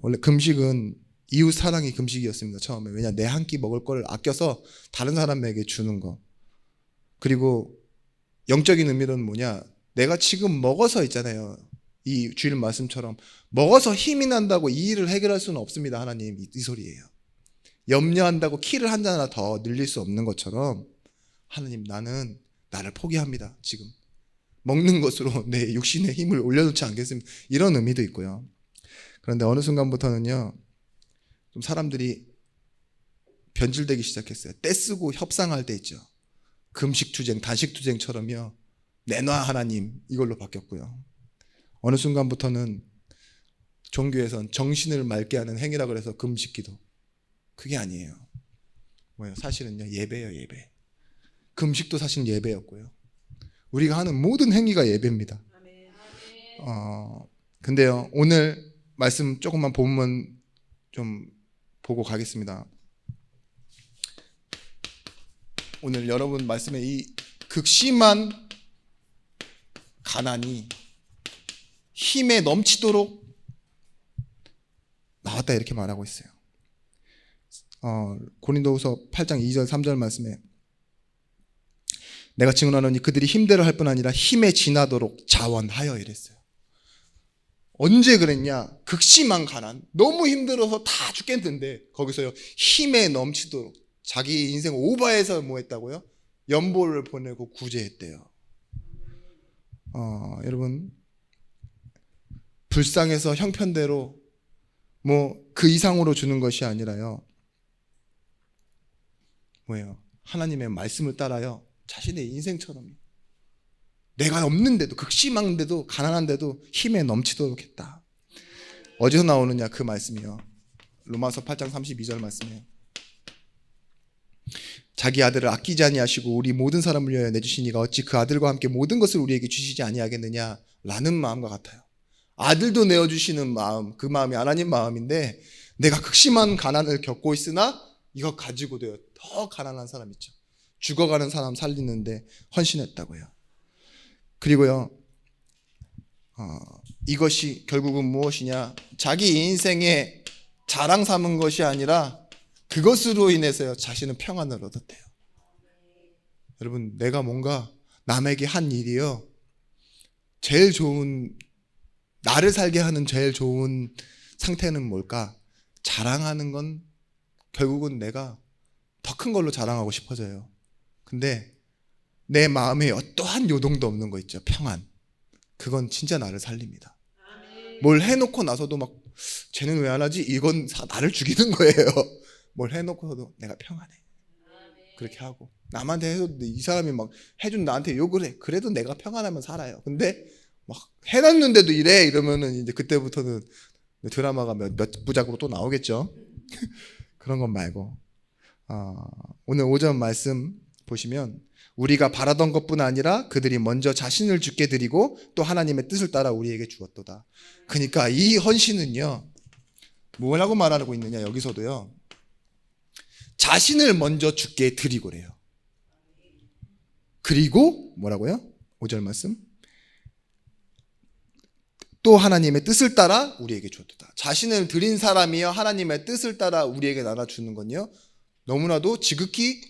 원래 금식은 이웃 사랑이 금식이었습니다. 처음에. 왜냐, 내 한 끼 먹을 걸 아껴서 다른 사람에게 주는 거. 그리고 영적인 의미로는 뭐냐, 내가 지금 먹어서 있잖아요. 이 주일 말씀처럼 먹어서 힘이 난다고 이 일을 해결할 수는 없습니다. 하나님, 이 소리예요. 염려한다고 키를 한 잔 하나 더 늘릴 수 없는 것처럼 하나님, 나는 나를 포기합니다. 지금 먹는 것으로 내 육신의 힘을 올려놓지 않겠습니다. 이런 의미도 있고요. 그런데 어느 순간부터는요, 좀 사람들이 변질되기 시작했어요. 떼쓰고 협상할 때 있죠. 금식투쟁, 단식투쟁처럼요. 내놔 하나님, 이걸로 바뀌었고요. 어느 순간부터는 종교에선 정신을 맑게 하는 행위라고 해서 금식기도. 그게 아니에요. 뭐예요? 사실은요, 예배예요, 예배. 금식도 사실 예배였고요. 우리가 하는 모든 행위가 예배입니다. 근데요, 오늘 말씀 조금만 보면 좀 보고 가겠습니다. 오늘 여러분 말씀에 이 극심한 가난이 힘에 넘치도록 나왔다, 이렇게 말하고 있어요. 고린도후서 8장 2절 3절 말씀에 내가 증언하노니 그들이 힘대로 할 뿐 아니라 힘에 지나도록 자원하여 이랬어요. 언제 그랬냐? 극심한 가난, 너무 힘들어서 다 죽겠는데 거기서요, 힘에 넘치도록 자기 인생 오버해서 뭐 했다고요? 연보를 보내고 구제했대요. 여러분, 불쌍해서 형편대로 뭐 그 이상으로 주는 것이 아니라요, 뭐예요? 하나님의 말씀을 따라요, 자신의 인생처럼 내가 없는데도, 극심한데도, 가난한데도 힘에 넘치도록 했다. 어디서 나오느냐 그 말씀이요, 로마서 8장 32절 말씀이에요. 자기 아들을 아끼지 아니하시고 우리 모든 사람을 위하여 내주시니가 어찌 그 아들과 함께 모든 것을 우리에게 주시지 아니하겠느냐 라는 마음과 같아요. 아들도 내어주시는 마음, 그 마음이 하나님 마음인데, 내가 극심한 가난을 겪고 있으나 이거 가지고도요, 더 가난한 사람 있죠. 죽어가는 사람 살리는데 헌신했다고요. 그리고요, 이것이 결국은 무엇이냐, 자기 인생의 자랑 삼은 것이 아니라 그것으로 인해서요, 자신은 평안을 얻었대요. 여러분, 내가 뭔가 남에게 한 일이요, 제일 좋은, 나를 살게 하는 제일 좋은 상태는 뭘까? 자랑하는 건 결국은 내가 더 큰 걸로 자랑하고 싶어져요. 근데 내 마음에 어떠한 요동도 없는 거 있죠, 평안. 그건 진짜 나를 살립니다. 뭘 해놓고 나서도 막 쟤는 왜 안 하지? 이건 나를 죽이는 거예요. 뭘 해놓고서도 내가 평안해. 그렇게 하고, 남한테 해도 이 사람이 막 해준 나한테 욕을 해. 그래도 내가 평안하면 살아요. 근데 막 해놨는데도 이래, 이러면은 이제 그때부터는 드라마가 몇 부작으로 또 나오겠죠. 그런 건 말고, 오늘 5절 말씀 보시면 우리가 바라던 것뿐 아니라 그들이 먼저 자신을 주께 드리고 또 하나님의 뜻을 따라 우리에게 주었도다. 그러니까 이 헌신은요, 뭐라고 말하고 있느냐, 여기서도요, 자신을 먼저 주께 드리고래요. 그리고 뭐라고요? 5절 말씀, 또 하나님의 뜻을 따라 우리에게 주었도다. 자신을 드린 사람이요, 하나님의 뜻을 따라 우리에게 나눠주는 건요, 너무나도 지극히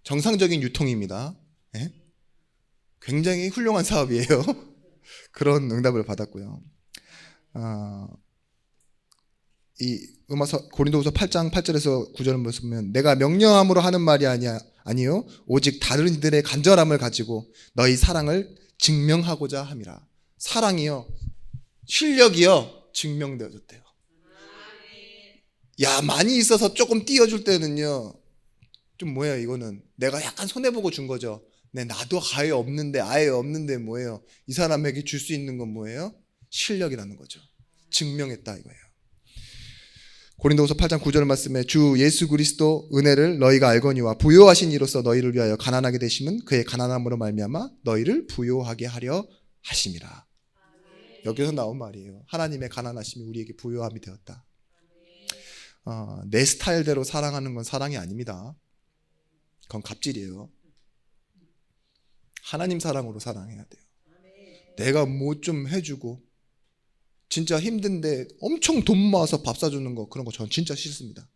정상적인 유통입니다. 네? 굉장히 훌륭한 사업이에요. 그런 응답을 받았고요. 이 로마서 고린도후서 8장 8절에서 9절을 보면 내가 명령함으로 하는 말이 아니요 오직 다른 이들의 간절함을 가지고 너희 사랑을 증명하고자 함이라. 사랑이요, 실력이요 증명되어졌대요. 야, 많이 있어서 조금 띄워줄 때는요 좀 뭐예요, 이거는 내가 약간 손해보고 준 거죠. 네, 나도 아예 없는데 뭐예요, 이 사람에게 줄 수 있는 건 뭐예요? 실력이라는 거죠. 증명했다 이거예요. 고린도후서 8장 9절 말씀에 주 예수 그리스도 은혜를 너희가 알거니와 부요하신 이로써 너희를 위하여 가난하게 되심은 그의 가난함으로 말미암아 너희를 부요하게 하려 하심이라. 여기서 나온 말이에요. 하나님의 가난하심이 우리에게 부요함이 되었다. 내 스타일대로 사랑하는 건 사랑이 아닙니다. 그건 갑질이에요. 하나님 사랑으로 사랑해야 돼요. 내가 뭐 좀 해주고 진짜 힘든데 엄청 돈 모아서 밥 사주는 거, 그런 거 전 진짜 싫습니다.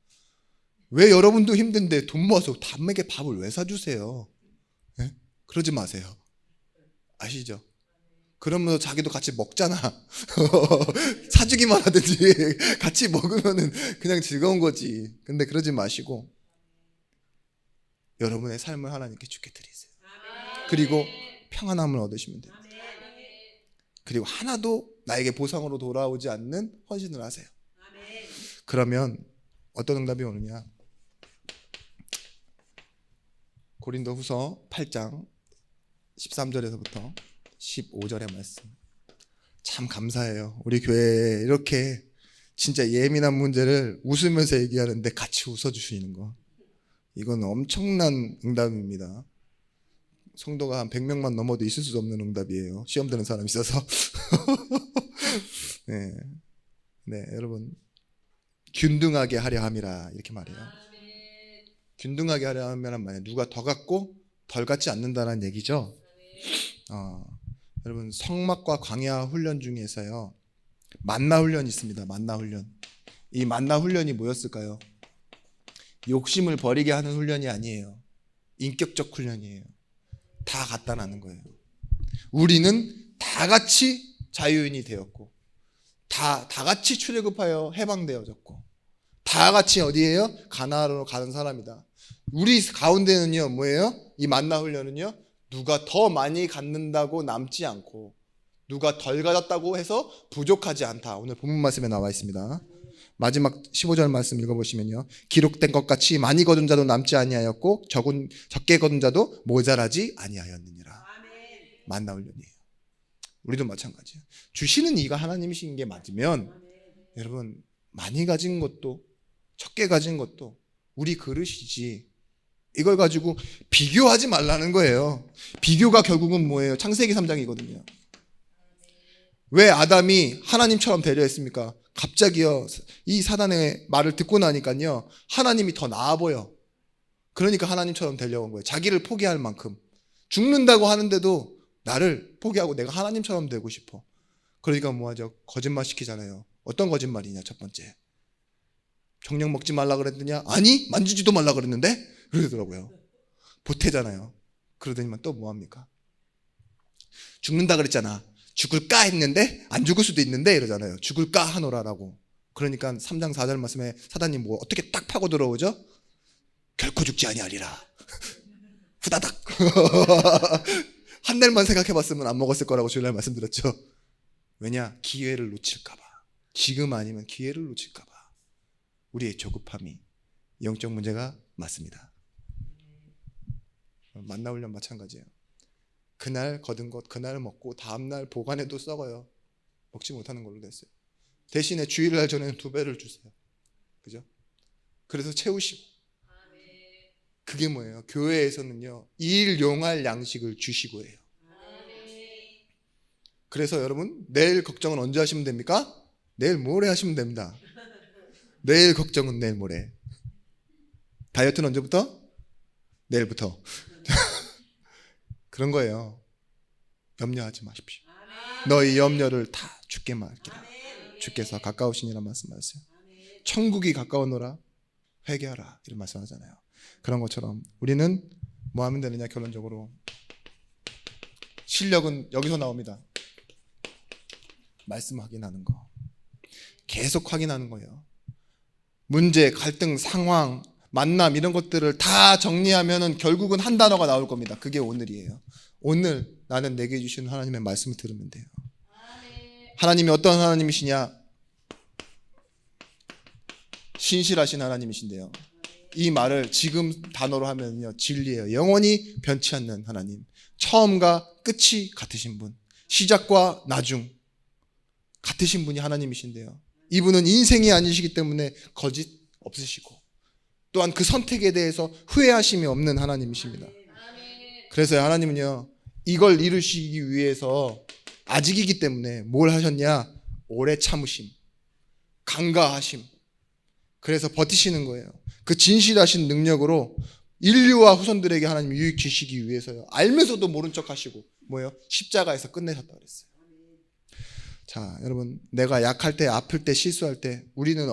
왜 여러분도 힘든데 돈 모아서 남에게 밥을 왜 사주세요? 네? 그러지 마세요. 아시죠? 그러면서 자기도 같이 먹잖아. 사주기만 하든지 같이 먹으면은 그냥 즐거운 거지. 근데 그러지 마시고 여러분의 삶을 하나님께 주게 드리세요. 그리고 평안함을 얻으시면 됩니다. 그리고 하나도 나에게 보상으로 돌아오지 않는 헌신을 하세요. 그러면 어떤 응답이 오느냐? 고린도후서 8장 13절에서부터 15절의 말씀. 참 감사해요. 우리 교회에 이렇게 진짜 예민한 문제를 웃으면서 얘기하는데 같이 웃어주시는 거, 이건 엄청난 응답입니다. 성도가 한 100명만 넘어도 있을 수 없는 응답이에요. 시험 드는 사람이 있어서. 네. 네, 여러분, 균등하게 하려 함이라 이렇게 말해요. 균등하게 하려 함이란 말이에요. 누가 더 갖고 덜 갖지 않는다는 얘기죠. 여러분, 성막과 광야 훈련 중에서요 만나 훈련이 있습니다. 만나 훈련. 이 만나 훈련이 뭐였을까요? 욕심을 버리게 하는 훈련이 아니에요. 인격적 훈련이에요. 다 갖다 놔는 거예요. 우리는 다 같이 자유인이 되었고 다 같이 출애굽하여 해방되어졌고 다 같이 어디에요? 가나안으로 가는 사람이다. 우리 가운데는요 뭐예요? 이 만나 훈련은요 누가 더 많이 갖는다고 남지 않고 누가 덜 가졌다고 해서 부족하지 않다. 오늘 본문 말씀에 나와 있습니다. 마지막 15절 말씀 읽어보시면요, 기록된 것 같이 많이 거둔 자도 남지 아니하였고 적게 거둔 자도 모자라지 아니하였느니라. 만나 훈련이에요. 우리도 마찬가지예요. 주시는 이가 하나님이신 게 맞으면 여러분, 많이 가진 것도 적게 가진 것도 우리 그릇이지, 이걸 가지고 비교하지 말라는 거예요. 비교가 결국은 뭐예요? 창세기 3장이거든요. 왜 아담이 하나님처럼 되려 했습니까? 갑자기요 이 사단의 말을 듣고 나니까요 하나님이 더 나아 보여. 그러니까 하나님처럼 되려고 온 거예요. 자기를 포기할 만큼. 죽는다고 하는데도 나를 포기하고 내가 하나님처럼 되고 싶어. 그러니까 뭐하죠? 거짓말 시키잖아요. 어떤 거짓말이냐? 첫 번째, 정령 먹지 말라 그랬더니 아니 만지지도 말라 그랬는데 그러더라고요. 보태잖아요. 그러더니만 또 뭐합니까? 죽는다 그랬잖아. 죽을까 했는데 안 죽을 수도 있는데 이러잖아요. 죽을까 하노라라고. 그러니까 3장 4절 말씀에 사단이 뭐 어떻게 딱 파고 들어오죠? 결코 죽지 아니하리라. 후다닥. 한 달만 생각해봤으면 안 먹었을 거라고 주일날 말씀드렸죠. 왜냐? 기회를 놓칠까봐. 지금 아니면 기회를 놓칠까봐. 우리의 조급함이 영적 문제가 맞습니다. 만나 훈련 마찬가지예요. 그날 거둔 것 그날 먹고 다음날 보관해도 썩어요. 먹지 못하는 걸로 됐어요. 대신에 주일날 전에는 2배를 주세요. 그죠? 그래서 채우시고. 그게 뭐예요? 교회에서는요 일용할 양식을 주시고 해요. 그래서 여러분, 내일 걱정은 언제 하시면 됩니까? 내일 모레 하시면 됩니다. 내일 걱정은 내일 모레. 다이어트는 언제부터? 내일부터. 그런 거예요. 염려하지 마십시오. 너희 염려를 다 주께 맡기라. 주께서 가까우시니라 말씀하세요. 천국이 가까우노라 회개하라 이런 말씀하잖아요. 그런 것처럼 우리는 뭐 하면 되느냐? 결론적으로 실력은 여기서 나옵니다. 말씀 확인하는 거, 계속 확인하는 거예요. 문제, 갈등, 상황, 만남 이런 것들을 다 정리하면은 결국은 한 단어가 나올 겁니다. 그게 오늘이에요. 오늘 나는 내게 주신 하나님의 말씀을 들으면 돼요. 하나님이 어떤 하나님이시냐? 신실하신 하나님이신데요. 이 말을 지금 단어로 하면요, 진리예요. 영원히 변치 않는 하나님, 처음과 끝이 같으신 분, 시작과 나중 같으신 분이 하나님이신데요. 이분은 인생이 아니시기 때문에 거짓 없으시고 또한 그 선택에 대해서 후회하심이 없는 하나님이십니다. 그래서 하나님은요, 이걸 이루시기 위해서 아직이기 때문에 뭘 하셨냐? 오래 참으심, 간과하심. 그래서 버티시는 거예요. 그 진실하신 능력으로 인류와 후손들에게 하나님 유익 주시기 위해서요. 알면서도 모른 척 하시고 뭐예요? 십자가에서 끝내셨다 그랬어요. 자, 여러분, 내가 약할 때, 아플 때, 실수할 때 우리는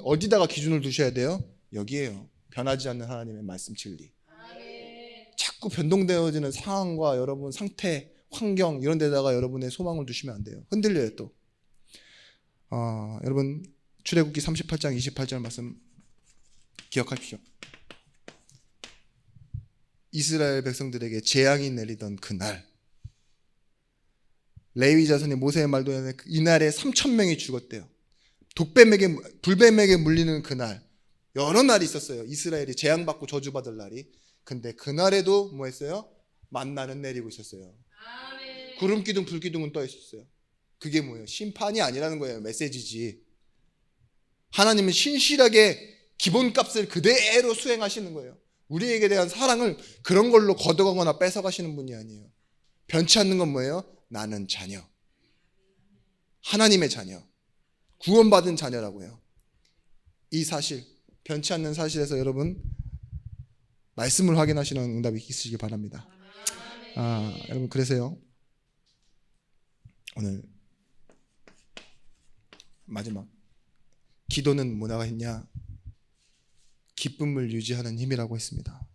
어디다가 기준을 두셔야 돼요? 여기에요. 변하지 않는 하나님의 말씀 진리. 자꾸 변동되어지는 상황과 여러분 상태, 환경 이런 데다가 여러분의 소망을 두시면 안 돼요. 흔들려요 또. 여러분 출애굽기 38장 28절 말씀 기억하십시오. 이스라엘 백성들에게 재앙이 내리던 그날, 레위 자손이 모세의 말도 이날에 3,000명이 죽었대요. 불뱀에게 물리는 그날, 여러 날이 있었어요. 이스라엘이 재앙받고 저주받을 날이. 근데 그날에도 뭐 했어요? 만나는 내리고 있었어요. 구름 기둥 불 기둥은 떠 있었어요. 그게 뭐예요? 심판이 아니라는 거예요. 메시지지. 하나님은 신실하게 기본값을 그대로 수행하시는 거예요. 우리에게 대한 사랑을 그런 걸로 걷어가거나 뺏어가시는 분이 아니에요. 변치 않는 건 뭐예요? 나는 자녀, 하나님의 자녀, 구원받은 자녀라고요. 이 사실, 변치 않는 사실에서 여러분 말씀을 확인하시는 응답이 있으시길 바랍니다. 여러분, 그래서요, 오늘 마지막, 기도는 뭐라고 했냐? 기쁨을 유지하는 힘이라고 했습니다.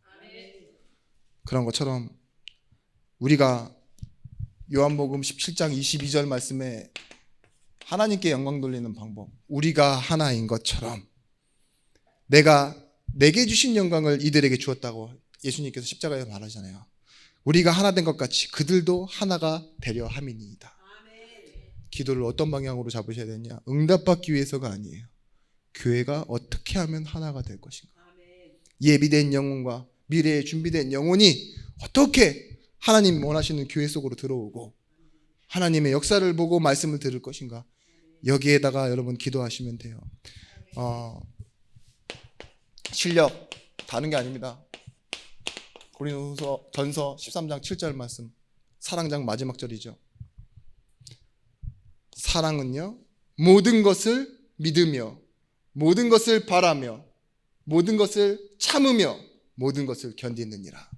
그런 것처럼 우리가 요한복음 17장 22절 말씀에 하나님께 영광 돌리는 방법, 우리가 하나인 것처럼 내게 주신 영광을 이들에게 주었다고 예수님께서 십자가에 말하잖아요. 우리가 하나 된 것 같이 그들도 하나가 되려 함이니이다. 기도를 어떤 방향으로 잡으셔야 되냐? 응답받기 위해서가 아니에요. 교회가 어떻게 하면 하나가 될 것인가? 예비된 영혼과 미래에 준비된 영혼이 어떻게 하나님 원하시는 교회 속으로 들어오고 하나님의 역사를 보고 말씀을 들을 것인가? 여기에다가 여러분 기도하시면 돼요. 실력 다른 게 아닙니다. 고린도후서 전서 13장 7절 말씀, 사랑장 마지막 절이죠. 사랑은요, 모든 것을 믿으며 모든 것을 바라며 모든 것을 참으며 모든 것을 견디느니라.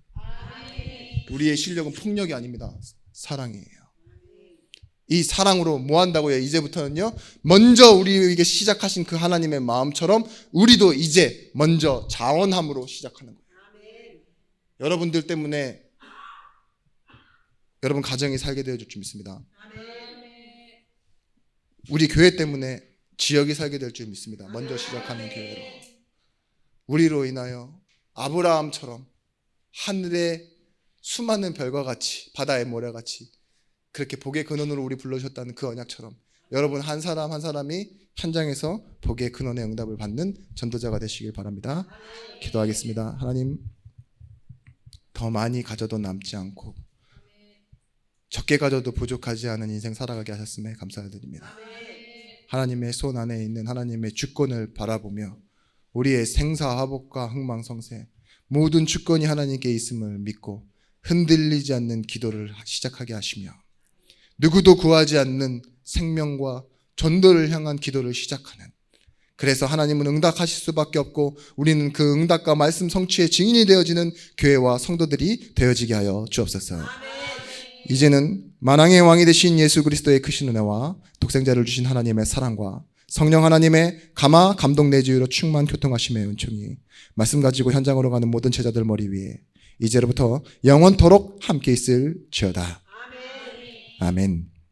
우리의 실력은 폭력이 아닙니다. 사랑이에요. 이 사랑으로 뭐 한다고요? 이제부터는요, 먼저 우리에게 시작하신 그 하나님의 마음처럼 우리도 이제 먼저 자원함으로 시작하는 거예요. 여러분들 때문에 여러분 가정이 살게 되어줄 줄 믿습니다. 우리 교회 때문에 지역이 살게 될 줄 믿습니다. 먼저 시작하는 교회로. 우리로 인하여 아브라함처럼 하늘의 수많은 별과 같이, 바다의 모래같이 그렇게 복의 근원으로 우리 불러주셨다는 그 언약처럼 여러분 한 사람 한 사람이 현장에서 복의 근원의 응답을 받는 전도자가 되시길 바랍니다. 기도하겠습니다. 하나님, 더 많이 가져도 남지 않고 적게 가져도 부족하지 않은 인생 살아가게 하셨음에 감사드립니다. 하나님의 손 안에 있는 하나님의 주권을 바라보며 우리의 생사화복과 흥망성쇠 모든 주권이 하나님께 있음을 믿고 흔들리지 않는 기도를 시작하게 하시며 누구도 구하지 않는 생명과 전도를 향한 기도를 시작하는, 그래서 하나님은 응답하실 수밖에 없고 우리는 그 응답과 말씀 성취의 증인이 되어지는 교회와 성도들이 되어지게 하여 주옵소서. 이제는 만왕의 왕이 되신 예수 그리스도의 크신 은혜와 독생자를 주신 하나님의 사랑과 성령 하나님의 감화 감동 내주의로 충만 교통하심의 은총이 말씀 가지고 현장으로 가는 모든 제자들 머리 위에 이제로부터 영원토록 함께 있을지어다. 아멘.